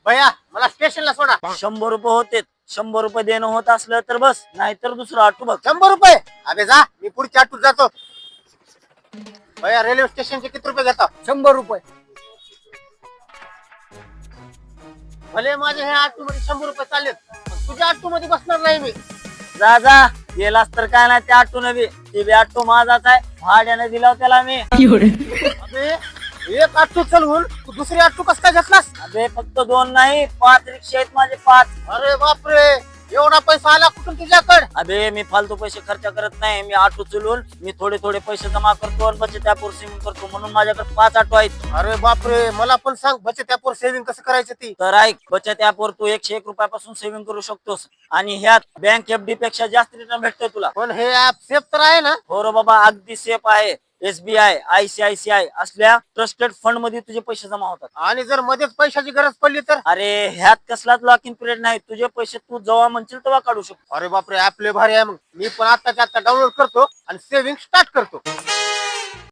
भैया मला स्टेशनला सोडा. 100 रुपये होते. 100 रुपये देणं होत असलं तर बस, नाहीतर दुसरं ऑटो बघ. 100 रुपये? अबे जा, मी पुढच्या ऑटोत जातो. भैया रेल्वे स्टेशनचे किती रुपये घेता? 100 रुपये. भले माझे हे ऑटो मध्ये 100 रुपये चाललेत, पण तुझ्या ऑटो मध्ये बसणार नाही मी. जा जा, गेलास तर काय नाही, त्या ऑटो नव्हे, ते बी ऑटो माझाच आहे, भाड्याने दिला त्याला मी. अबे एक ऑटो चलवून तू दुसरी ऑटो कस काय घेतलास? अबे फक्त 2 नाही, 5 रिक्षा आहेत माझे, 5. अरे बापरे, एवढा पैसा आला कुठून तुझ्याकडे? अबे मी फालतू पैसे खर्च करत नाही, मी ऑटो चलवून मी थोडे पैसे जमा करतो आणि बचत ॲपवर सेव्हिंग करतो, म्हणून माझ्याकडे 5 ऑटो आहेत. अरे बापरे, मला पण सांग बचत ॲपवर सेव्हिंग कसं करायचं ती. तर ऐक, बचत ॲपवर तू 101 रुपयापासून सेव्हिंग करू शकतोस आणि ह्यात बँक एफडी पेक्षा जास्त रिटर्न भेटतोय तुला. पण हे ऍप सेफ तर आहे ना? हो रे बाबा, अगदी सेफ आहे. SBI, ICICI असल्या ट्रस्टेड फंड मध्ये तुझे पैसे जमा होतात. आणि जर मध्येच पैशाची गरज पडली तर? अरे ह्यात कसलाच लॉक इन पिरियड नाही, तुझे पैसे तू जेव्हा म्हणशील तेव्हा काढू शकतो. अरे बापरे, ऍप लय भारी आहे. मग मी पण आताच्या आता डाउनलोड करतो आणि सेव्हिंग स्टार्ट करतो.